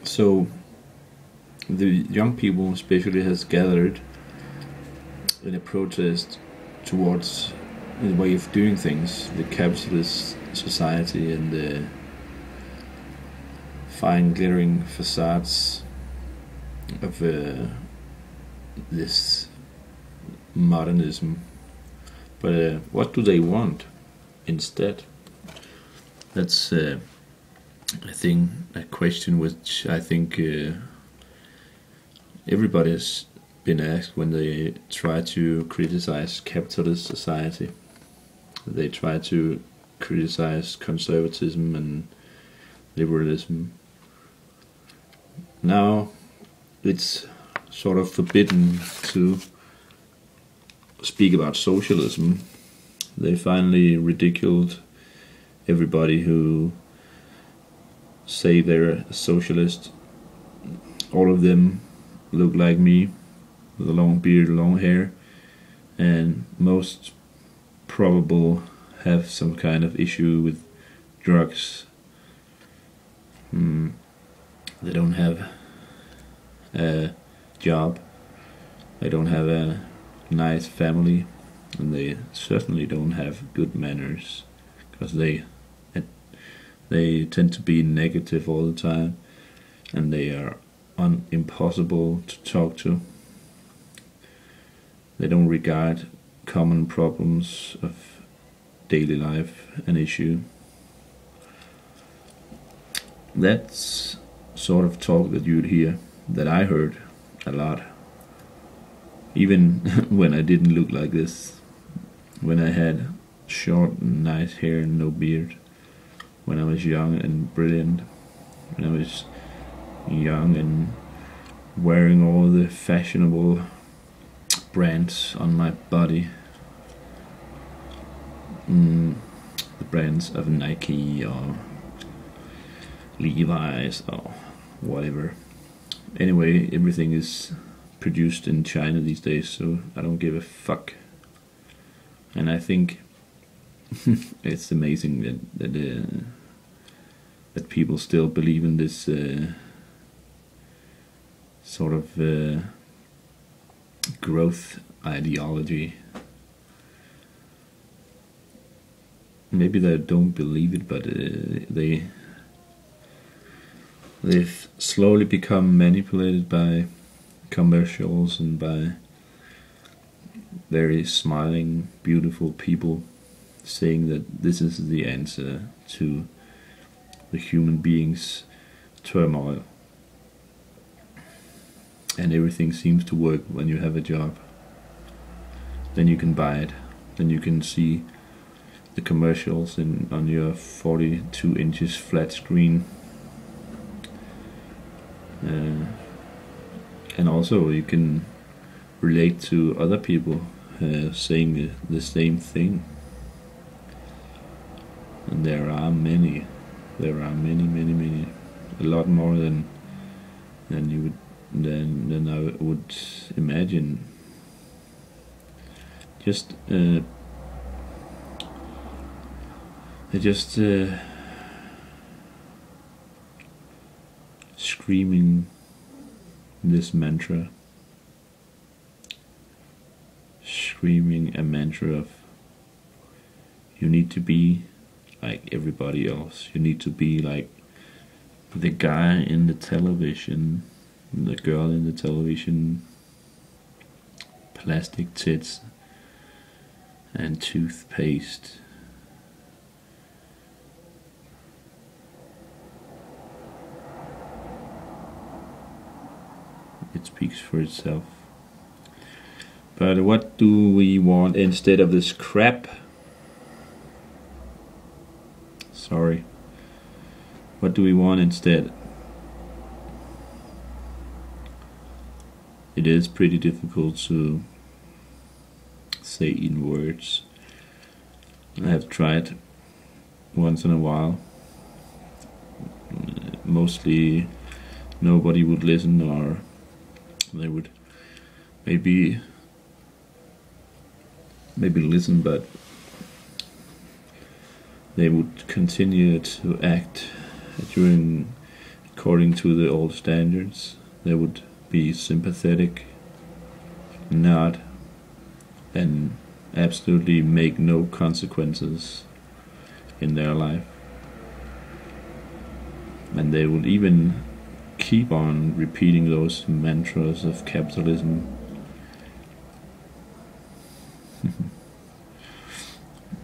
So the young people especially has gathered in a protest towards the way of doing things, the capitalist society and the fine glittering facades of this modernism. But what do they want instead? That's a question which I think everybody has been asked when they try to criticize capitalist society. They try to criticize conservatism and liberalism. Now it's sort of forbidden to speak about socialism. They finally ridiculed everybody who say they're a socialist. All of them look like me, with a long beard, long hair, and most probable have some kind of issue with drugs. They don't have a job, they don't have a nice family, and they certainly don't have good manners, because they tend to be negative all the time, and they are impossible to talk to. They don't regard common problems of daily life an issue. That's sort of talk that you'd hear, that I heard a lot, even when I didn't look like this, when I had short and nice hair and no beard, when I was young and brilliant, when I was young and wearing all the fashionable brands on my body, the brands of Nike or Levi's or whatever. Anyway, everything is produced in China these days, so I don't give a fuck. And I think it's amazing that people still believe in this sort of growth ideology. Maybe they don't believe it, but they've slowly become manipulated by commercials and by very smiling, beautiful people saying that this is the answer to the human being's turmoil. And everything seems to work when you have a job. Then you can buy it. Then you can see the commercials on your 42 inches flat screen. And also you can relate to other people saying the same thing. And there are many, a lot more than you would than I would imagine. They're just screaming this mantra, screaming a mantra of you need to be like everybody else. You need to be like the guy in the television, the girl in the television, plastic tits and toothpaste. It speaks for itself. But what do we want instead of this crap? Sorry. What do we want instead? It is pretty difficult to say in words. I have tried once in a while. Mostly nobody would listen, or they would maybe listen, but they would continue to act according to the old standards. They would be sympathetic, nod, and absolutely make no consequences in their life. And they would even keep on repeating those mantras of capitalism.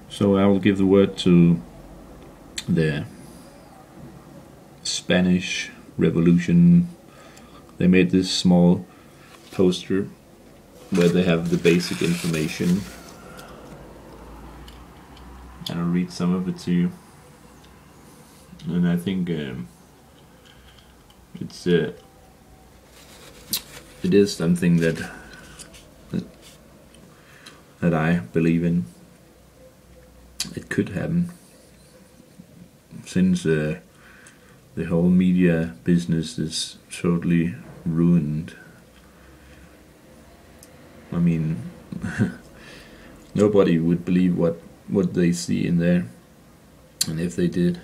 So I will give the word to the Spanish Revolution. They made this small poster where they have the basic information, and I'll read some of it to you. And I think it is something that I believe in. It could happen, since the whole media business is totally ruined. I mean, nobody would believe what they see in there, and if they did,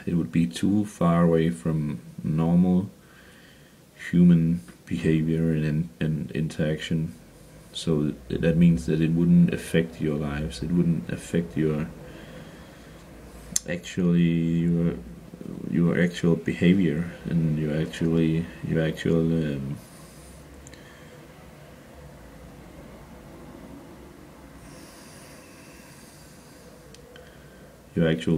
it would be too far away from normal human behavior and interaction. So that means that it wouldn't affect your lives. It wouldn't affect your actual behavior and your actual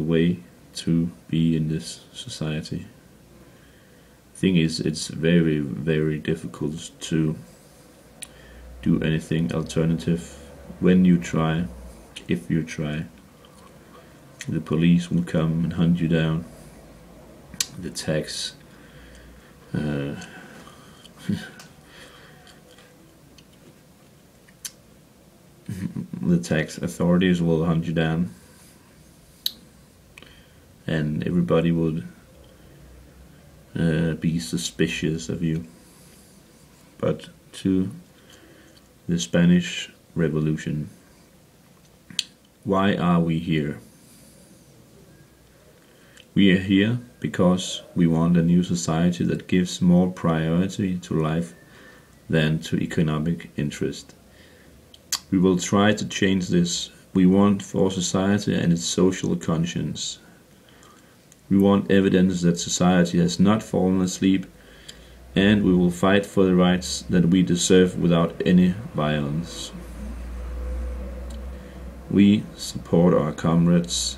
way to be in this society. Thing is, it's very, very difficult to do anything alternative. When you try, if you try, the police will come and hunt you down. The tax the tax authorities will hunt you down, and everybody would be suspicious of you. But to the Spanish Revolution, why are we here? We are here because we want a new society that gives more priority to life than to economic interest. We will try to change this. We want for society and its social conscience. We want evidence that society has not fallen asleep, and we will fight for the rights that we deserve without any violence. We support our comrades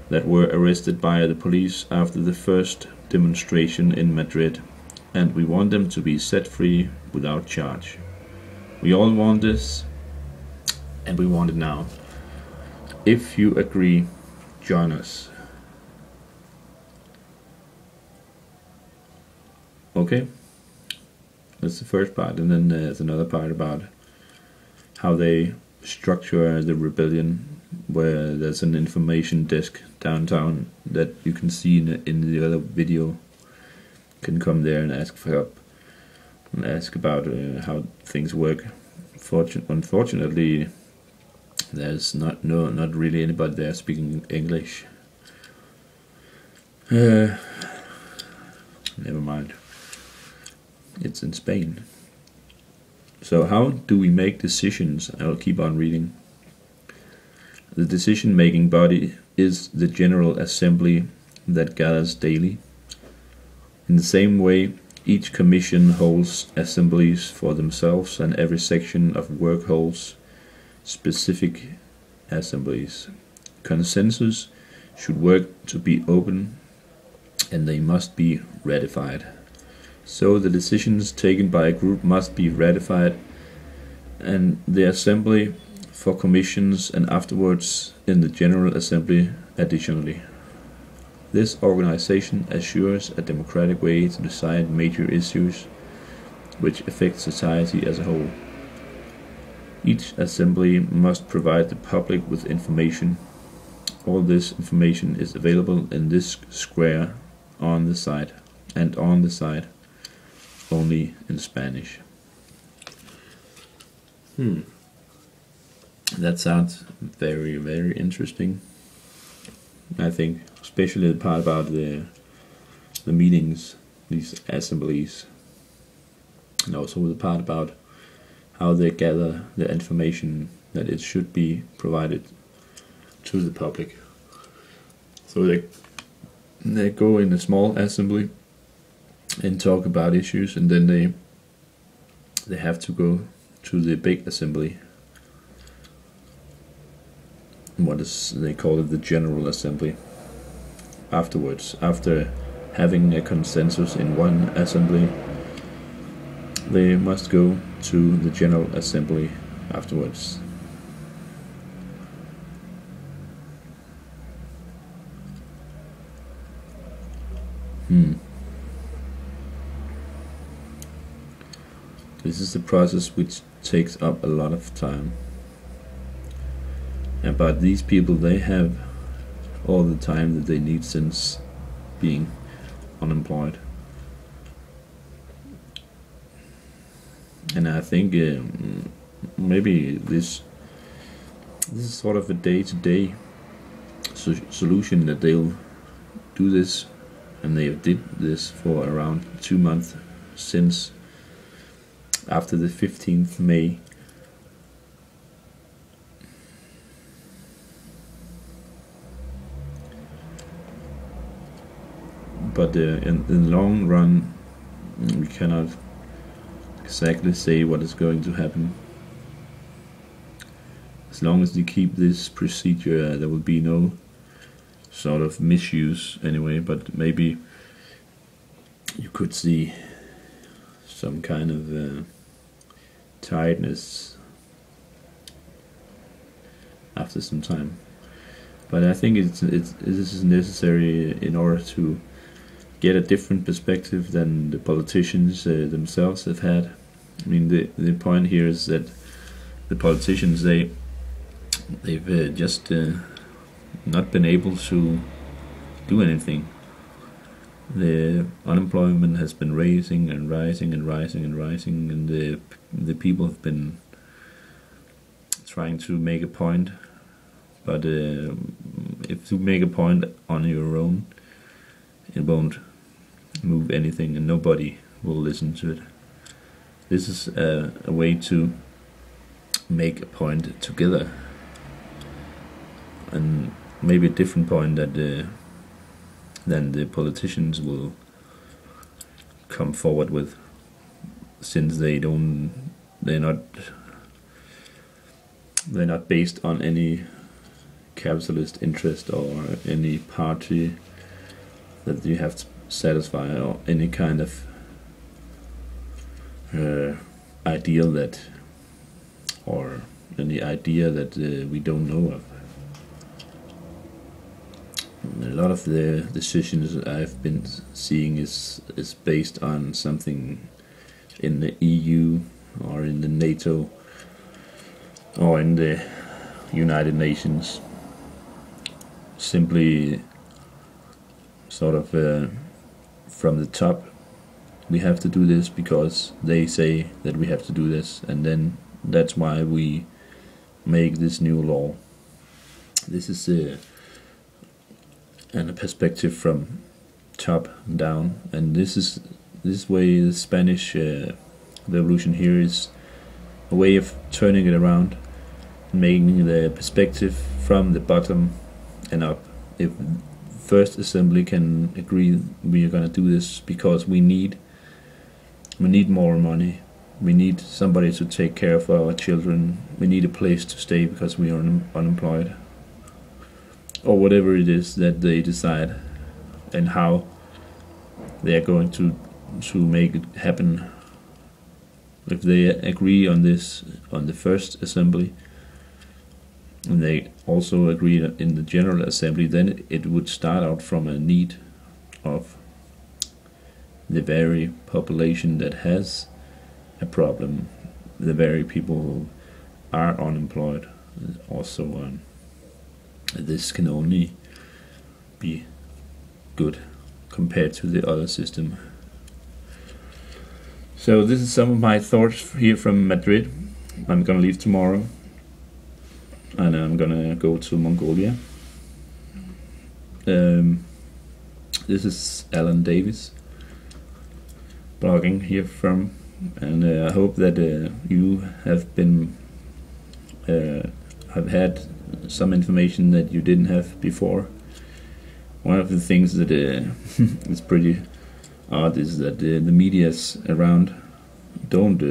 that were arrested by the police after the first demonstration in Madrid, and we want them to be set free without charge. We all want this, and we want it now. If you agree, join us. Okay, that's the first part, and then there's another part about how they structure the rebellion, where there's an information desk downtown that you can see in the other video. You can come there and ask for help and ask about how things work. Unfortunately, there's not really anybody there speaking English. Never mind. It's in Spain. So how do we make decisions? I'll keep on reading. The decision-making body is the General Assembly that gathers daily. In the same way, each commission holds assemblies for themselves, and every section of work holds specific assemblies. Consensus should work to be open, and they must be ratified. So the decisions taken by a group must be ratified, and the assembly for commissions, and afterwards in the General Assembly additionally. This organization assures a democratic way to decide major issues which affect society as a whole. Each assembly must provide the public with information. All this information is available in this square on the side, and on the side only in Spanish. That sounds very, very interesting. I think, especially the part about the meetings, these assemblies, and also the part about how they gather the information that it should be provided to the public. So they go in a small assembly and talk about issues, and then they have to go to the big assembly. They call it the General Assembly. Afterwards, after having a consensus in one assembly, they must go to the General Assembly afterwards. This is the process which takes up a lot of time. But these people, they have all the time that they need since being unemployed. And I think maybe this is sort of a day-to-day solution, that they'll do this, and they did this for around 2 months since after the 15th May. But in the long run, we cannot exactly say what is going to happen. As long as they keep this procedure, there will be no sort of misuse anyway, but maybe you could see some kind of tiredness after some time. But I think this is necessary in order to get a different perspective than the politicians themselves have had. I mean, the point here is that the politicians, they've just not been able to do anything. The unemployment has been rising and rising and rising and rising, and the people have been trying to make a point. But if you make a point on your own, it won't move anything, and nobody will listen to it. This is a way to make a point together, and maybe a different point that than the politicians will come forward with, since they're not based on any capitalist interest or any party that you have to satisfy, or any kind of ideal that, or any idea that we don't know of. A lot of the decisions I've been seeing is based on something in the EU or in the NATO or in the United Nations. Simply sort of from the top, we have to do this because they say that we have to do this, and then that's why we make this new law. This is a perspective from top down, and this way the Spanish revolution here is a way of turning it around, making the perspective from the bottom and up. If First Assembly can agree we are going to do this because we need more money, we need somebody to take care of our children, we need a place to stay because we are unemployed, or whatever it is that they decide, and how they are going to make it happen. If they agree on this on the First Assembly, and they also agree in the General Assembly, then it would start out from a need of the very population that has a problem, the very people who are unemployed, or so on. This can only be good compared to the other system. So this is some of my thoughts here from Madrid. I'm gonna leave tomorrow, and I'm gonna go to Mongolia. This is Alan Davis blogging here from, and I hope that you have been have had some information that you didn't have before. One of the things that is pretty odd is that the medias around don't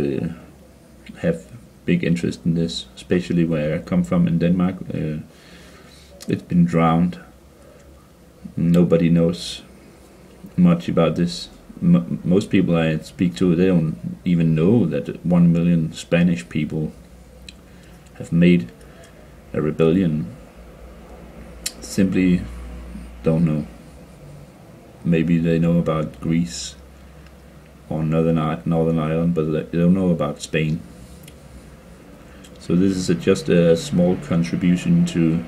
have big interest in this, especially where I come from in Denmark. It's been drowned. Nobody knows much about this. Most people I speak to, they don't even know that 1 million Spanish people have made a rebellion. Simply don't know. Maybe they know about Greece or Northern Ireland, but they don't know about Spain. So this is just a small contribution to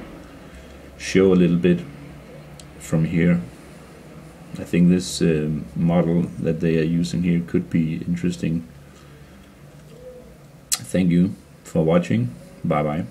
show a little bit from here. I think this model that they are using here could be interesting. Thank you for watching. Bye bye.